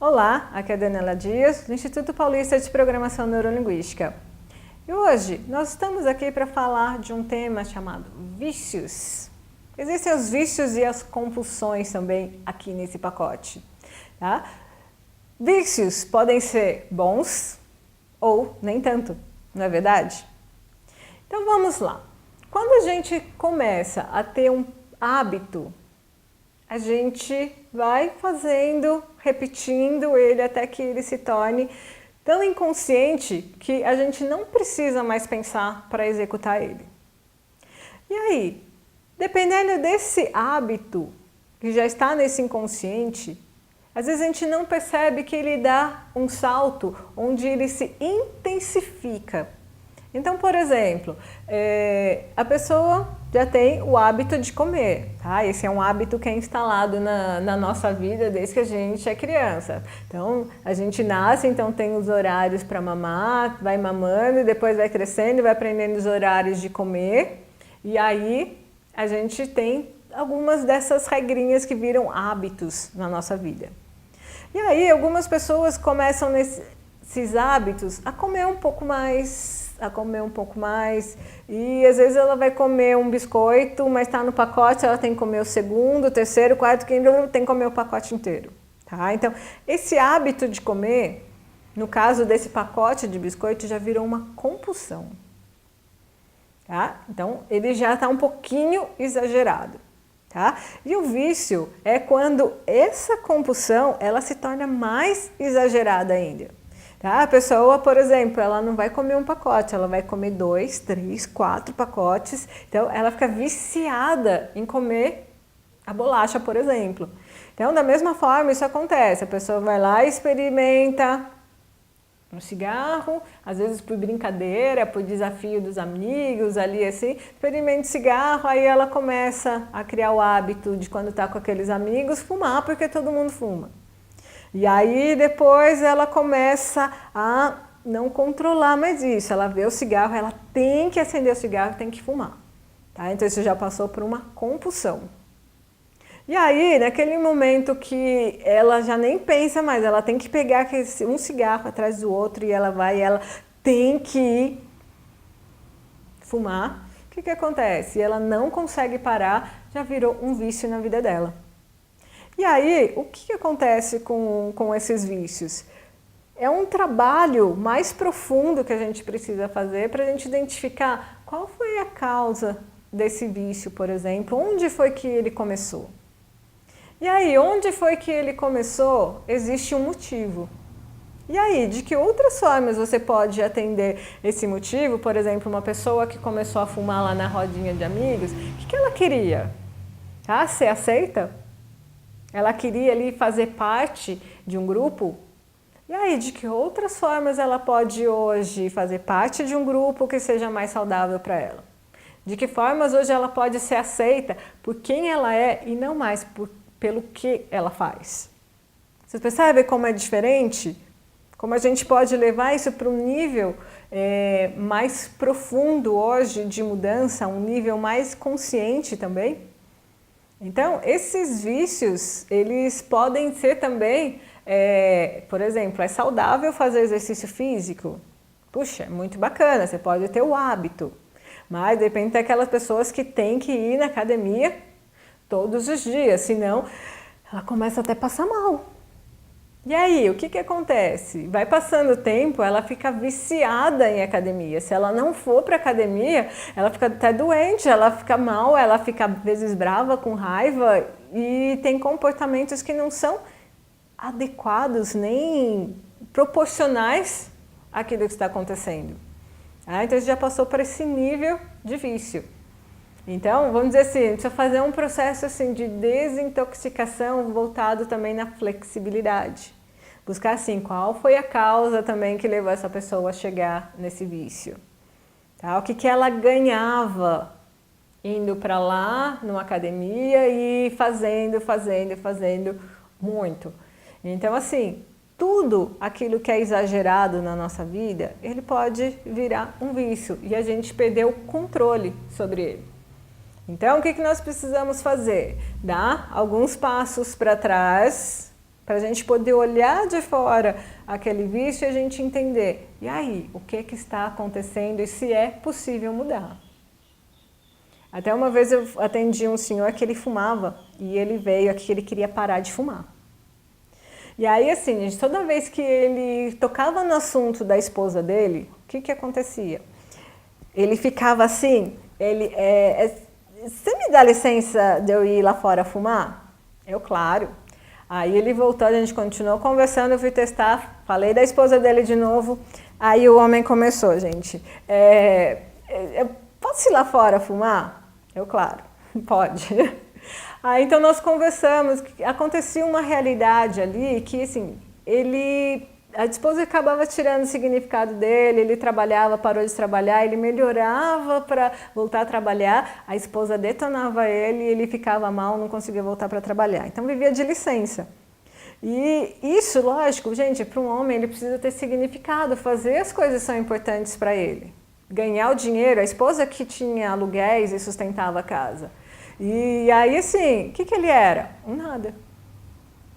Olá, aqui é a Daniela Dias, do Instituto Paulista de Programação Neurolinguística. E hoje nós estamos aqui para falar de um tema chamado vícios. Existem os vícios e as compulsões também aqui nesse pacote. Tá? Vícios podem ser bons ou nem tanto, não é verdade? Então vamos lá. Quando a gente começa a ter um hábito, a gente vai fazendo, repetindo ele até que ele se torne tão inconsciente que a gente não precisa mais pensar para executar ele. E aí, dependendo desse hábito que já está nesse inconsciente, às vezes a gente não percebe que ele dá um salto onde ele se intensifica. Então, por exemplo, a pessoa já tem o hábito de comer, tá? Esse é um hábito que é instalado na nossa vida desde que a gente é criança. Então, a gente nasce, então tem os horários para mamar, vai mamando, depois vai crescendo, vai aprendendo os horários de comer. E aí, a gente tem algumas dessas regrinhas que viram hábitos na nossa vida. E aí, algumas pessoas começam nesses hábitos a comer um pouco mais, e às vezes ela vai comer um biscoito, mas está no pacote, ela tem que comer o segundo, o terceiro, o quarto, quinto, tem que comer o pacote inteiro. Tá? Então, esse hábito de comer, no caso desse pacote de biscoito, já virou uma compulsão. Tá? Então, ele já está um pouquinho exagerado. Tá? E o vício é quando essa compulsão ela se torna mais exagerada ainda. Tá? A pessoa, por exemplo, ela não vai comer um pacote, ela vai comer 2, 3, 4 pacotes. Então, ela fica viciada em comer a bolacha, por exemplo. Então, da mesma forma, isso acontece. A pessoa vai lá e experimenta um cigarro, às vezes por brincadeira, por desafio dos amigos, ali assim, experimenta cigarro, aí ela começa a criar o hábito de quando está com aqueles amigos, fumar, porque todo mundo fuma. E aí depois ela começa a não controlar mais isso, ela vê o cigarro, ela tem que acender o cigarro, tem que fumar. Tá? Então isso já passou por uma compulsão. E aí, naquele momento que ela já nem pensa mais, ela tem que pegar um cigarro atrás do outro e ela tem que fumar, o que acontece? Ela não consegue parar, já virou um vício na vida dela. E aí, o que acontece com esses vícios? É um trabalho mais profundo que a gente precisa fazer para a gente identificar qual foi a causa desse vício, por exemplo, onde foi que ele começou. E aí, onde foi que ele começou, existe um motivo. E aí, de que outras formas você pode atender esse motivo? Por exemplo, uma pessoa que começou a fumar lá na rodinha de amigos, o que ela queria? Ah, ser aceita? Ela queria ali fazer parte de um grupo? E aí, de que outras formas ela pode hoje fazer parte de um grupo que seja mais saudável para ela? De que formas hoje ela pode ser aceita por quem ela é e não mais pelo que ela faz? Vocês percebem como é diferente? Como a gente pode levar isso para um nível mais profundo hoje de mudança, um nível mais consciente também? Então, esses vícios, eles podem ser também, por exemplo, é saudável fazer exercício físico? Puxa, é muito bacana, você pode ter o hábito, mas depende daquelas pessoas que têm que ir na academia todos os dias, senão ela começa até a passar mal. E aí, o que acontece? Vai passando o tempo, ela fica viciada em academia. Se ela não for para academia, ela fica até doente, ela fica mal, ela fica às vezes brava, com raiva e tem comportamentos que não são adequados nem proporcionais àquilo que está acontecendo. Então, isso já passou para esse nível de vício. Então, vamos dizer assim, precisa fazer um processo assim, de desintoxicação voltado também na flexibilidade. Buscar assim, qual foi a causa também que levou essa pessoa a chegar nesse vício. Tá? O que ela ganhava indo para lá, numa academia e fazendo muito. Então, assim, tudo aquilo que é exagerado na nossa vida, ele pode virar um vício e a gente perdeu o controle sobre ele. Então, o que nós precisamos fazer? Dar alguns passos para trás para a gente poder olhar de fora aquele vício e a gente entender, e aí, o que está acontecendo e se é possível mudar. Até uma vez eu atendi um senhor que ele fumava e ele veio aqui que ele queria parar de fumar. E aí, assim, gente, toda vez que ele tocava no assunto da esposa dele, o que acontecia? Ele ficava assim, você me dá licença de eu ir lá fora fumar? Eu, claro. Aí ele voltou, a gente continuou conversando, eu fui testar, falei da esposa dele de novo, aí o homem começou, gente, posso ir lá fora fumar? Eu, claro, pode. Aí então nós conversamos, acontecia uma realidade ali que assim, a esposa acabava tirando o significado dele, ele trabalhava, parou de trabalhar, ele melhorava para voltar a trabalhar, a esposa detonava ele e ele ficava mal, não conseguia voltar para trabalhar. Então vivia de licença. E isso, lógico, gente, para um homem ele precisa ter significado, fazer as coisas são importantes para ele. Ganhar o dinheiro, a esposa que tinha aluguéis e sustentava a casa. E aí, assim, o que ele era? Um nada,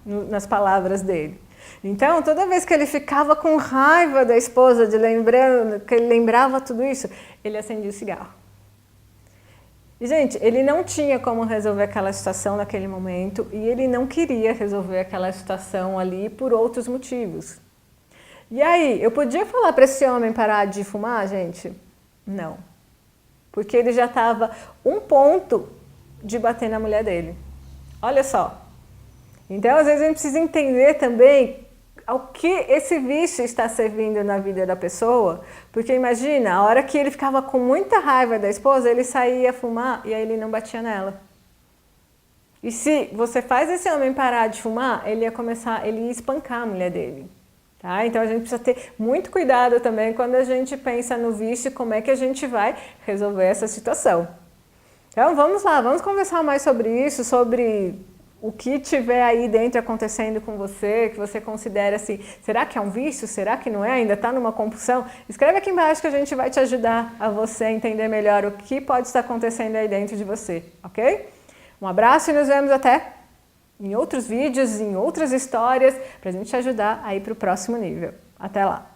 nas palavras dele. Então, toda vez que ele ficava com raiva da esposa, que ele lembrava tudo isso, ele acendia o cigarro. E, gente, ele não tinha como resolver aquela situação naquele momento e ele não queria resolver aquela situação ali por outros motivos. E aí, eu podia falar para esse homem parar de fumar, gente? Não. Porque ele já estava um ponto de bater na mulher dele. Olha só. Então, às vezes, a gente precisa entender também ao que esse vício está servindo na vida da pessoa, porque imagina, a hora que ele ficava com muita raiva da esposa, ele saía fumar e aí ele não batia nela. E se você faz esse homem parar de fumar, ele ia espancar a mulher dele. Tá? Então a gente precisa ter muito cuidado também quando a gente pensa no vício, como é que a gente vai resolver essa situação. Então vamos lá, vamos conversar mais sobre isso, sobre o que tiver aí dentro acontecendo com você, que você considera assim, será que é um vício? Será que não é? Ainda está numa compulsão? Escreve aqui embaixo que a gente vai te ajudar a você entender melhor o que pode estar acontecendo aí dentro de você, ok? Um abraço e nos vemos até em outros vídeos, em outras histórias, para a gente te ajudar a ir para o próximo nível. Até lá!